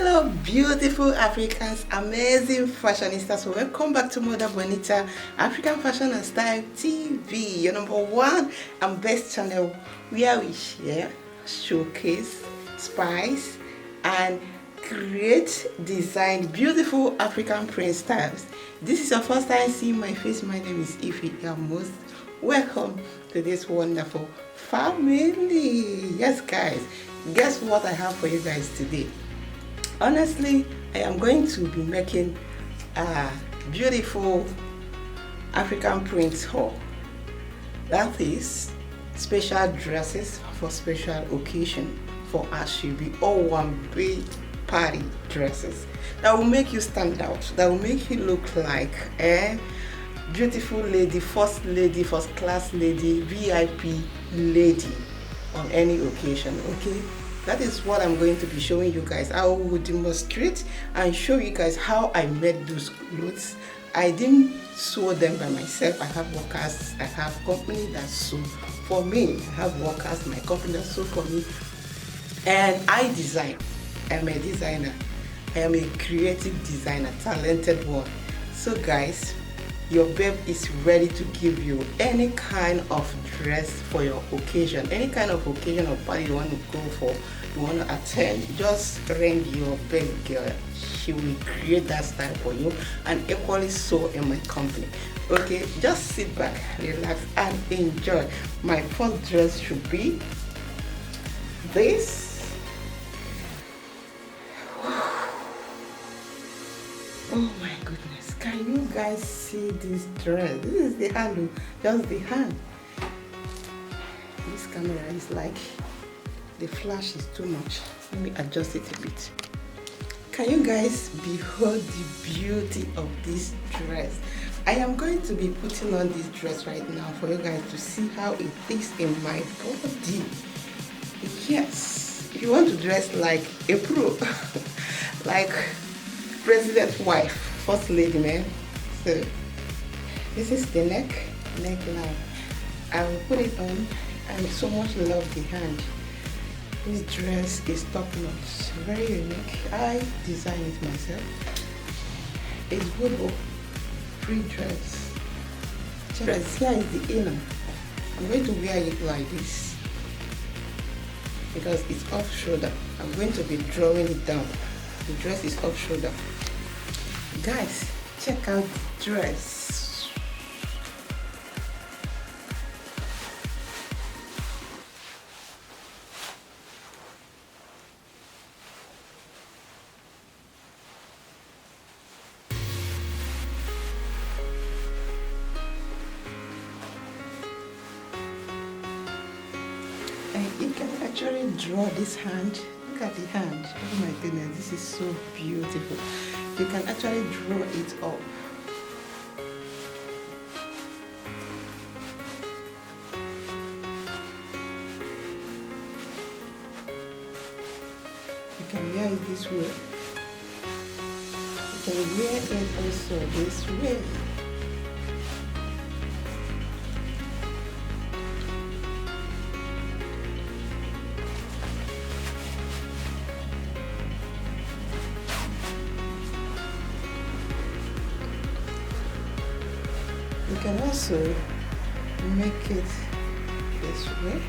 Hello beautiful Africans, amazing fashionistas. So welcome back to Mother Bonita African Fashion and Style TV, your number one and best channel where we share, showcase, spice and create, design beautiful African print styles. This is your first time seeing my face. My name is Ify. You are most welcome to this wonderful family. Yes guys, guess what I have for you guys today? Honestly, I am going to be making a beautiful African print haul. That is special dresses for special occasion for Asoebi, all one big party dresses that will make you stand out, that will make you look like a beautiful lady, first class lady, VIP lady on any occasion. Okay, that is what I'm going to be showing you guys. I will demonstrate and show you guys how I made those clothes. I didn't sew them by myself. I have workers, I have company that sew for me. I have workers, my company that sew for me, and I design. I'm a designer. I am a creative designer, talented one. So guys, your babe is ready to give you any kind of dress for your occasion, any kind of occasion or party you want to go for, you want to attend. Just ring your babe girl. She will create that style for you, and equally so in my company. Okay, just sit back, relax and enjoy. My first dress should be this. Oh my goodness, can you guys see this dress? This is the hand, just the hand. This camera is like, the flash is too much. Let me adjust it a bit. Can you guys behold the beauty of this dress? I am going to be putting on this dress right now for you guys to see how it fits in my body. Yes, if you want to dress like a pro, like president's wife, first lady, man. So this is the neckline. I will put it on. I so much love the hand. This dress is top notch, very unique. I designed it myself. It's good for free dress. Here is the inner. I'm going to wear it like this because it's off shoulder. I'm going to be drawing it down. The dress is off shoulder. Guys, check out the dress. And you can actually draw this hand. Look at the hand. Oh my goodness, this is so beautiful. You can actually draw it up. You can wear it this way. You can wear it also this way. You can also make it this way.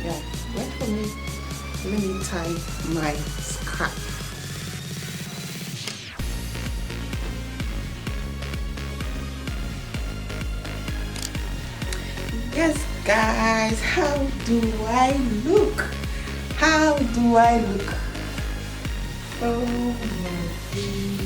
Yeah, wait for me. Let me tie my scarf. Yes guys, how do I look? How do I look? Oh my goodness.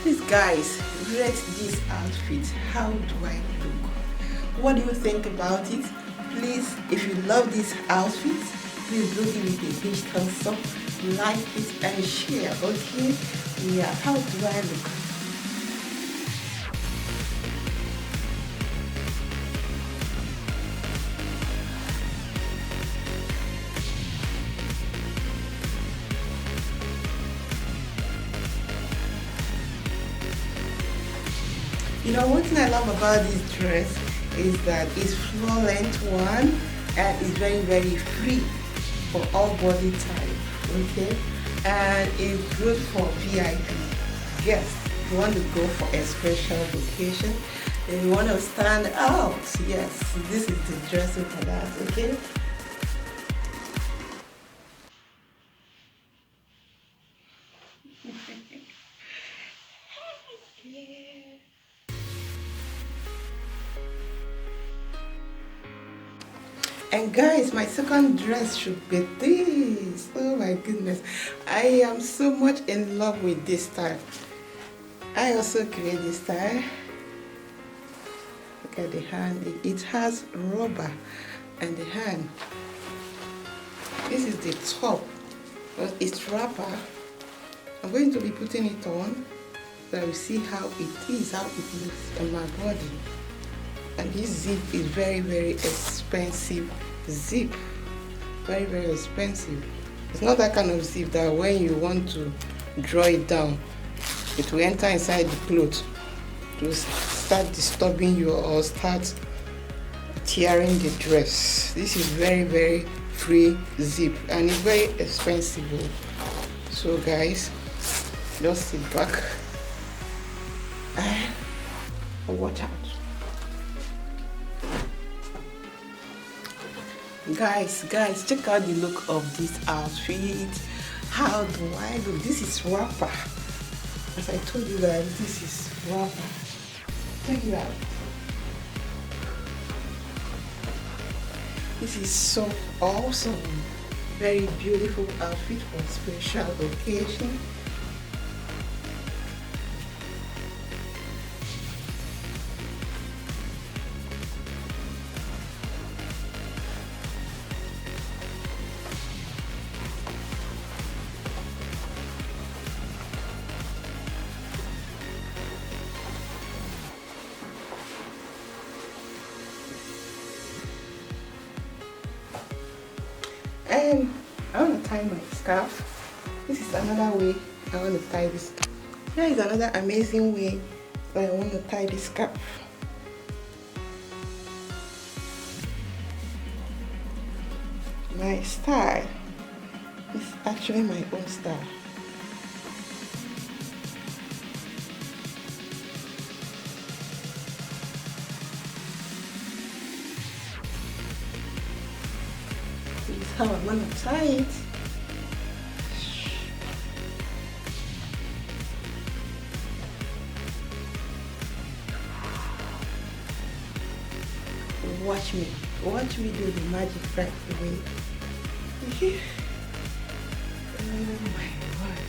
Please guys, rate this outfit. How do I look? What do you think about it? Please, if you love this outfit, please do give it a big thumbs up, like it and share, okay? Yeah, how do I look? You know, one thing I love about this dress is that it's floor length one and it's very free for all body type, okay? And it's good for VIP guests. If you want to go for a special occasion, if you want to stand out, yes, this is the dressing for that, okay? And guys, my second dress should be this. Oh my goodness, I am so much in love with this style. I also create this style. Look at the hand, it has rubber and the hand. This is the top, but it's wrapper. I'm going to be putting it on so you see how it is, how it looks on my body. And this zip is very expensive zip, very expensive. It's not that kind of zip that when you want to draw it down, it will enter inside the clothes to start disturbing you or start tearing the dress. This is very free zip and it's very expensive. So guys, just sit back and watch out. Guys, check out the look of this outfit. How do I look? This is wrapper. As I told you guys, this is wrapper. Check it out. This is so awesome. Very beautiful outfit for special occasion. And I want to tie my scarf. This is another way I want to tie this. Here is another amazing way that I want to tie this scarf. My style is actually my own style. This is how I want to tie it. Watch me do the magic right away. Oh my God.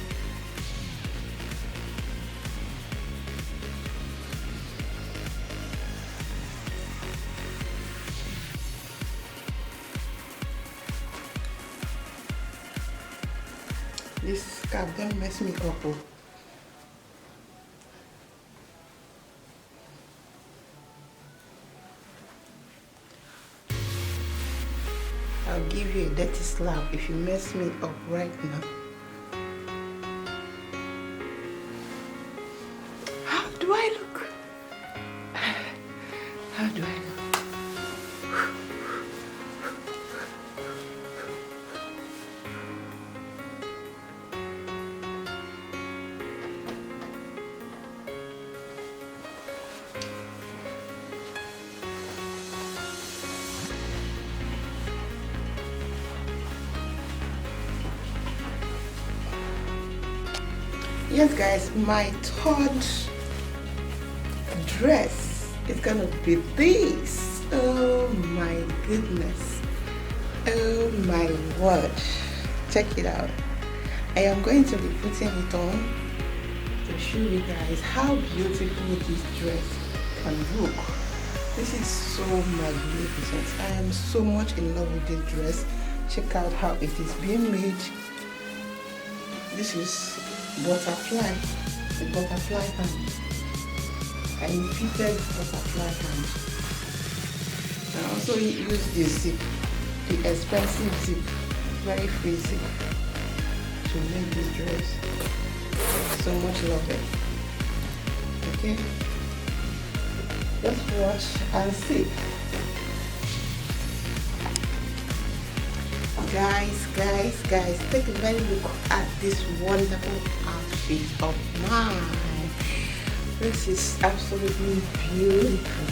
This scarf don't mess me up. Oh. I'll give you a dirty slap if you mess me up right now. How do I look? How do I look? Yes guys, my third dress is gonna be this. Oh my goodness, oh my word, check it out. I am going to be putting it on to show you guys how beautiful this dress can look. This is so magnificent. I am so much in love with this dress. Check out how it is being made. This is butterfly, the butterfly hand. I fitted butterfly hand. I also use the zip, the expensive zip, very free zip, to make this dress. So much love it. Okay, just watch and see. Guys, take a very look at this wonderful outfit of mine. This is absolutely beautiful.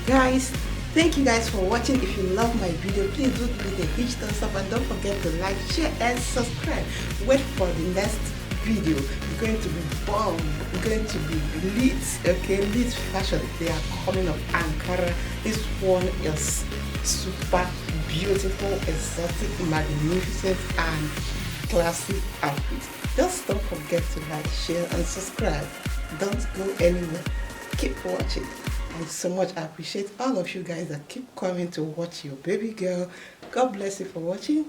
Guys, thank you guys for watching. If you love my video, please do give it a huge thumbs up and don't forget to like, share and subscribe. Wait for the next video. It's going to be bomb. It's going to be lit. Okay, lit fashion. They are coming up. Ankara. This one is super beautiful, exotic, magnificent and classy outfit. Just don't forget to like, share and subscribe. Don't go anywhere. Keep watching. And so much I appreciate all of you guys that keep coming to watch your baby girl. God bless you for watching.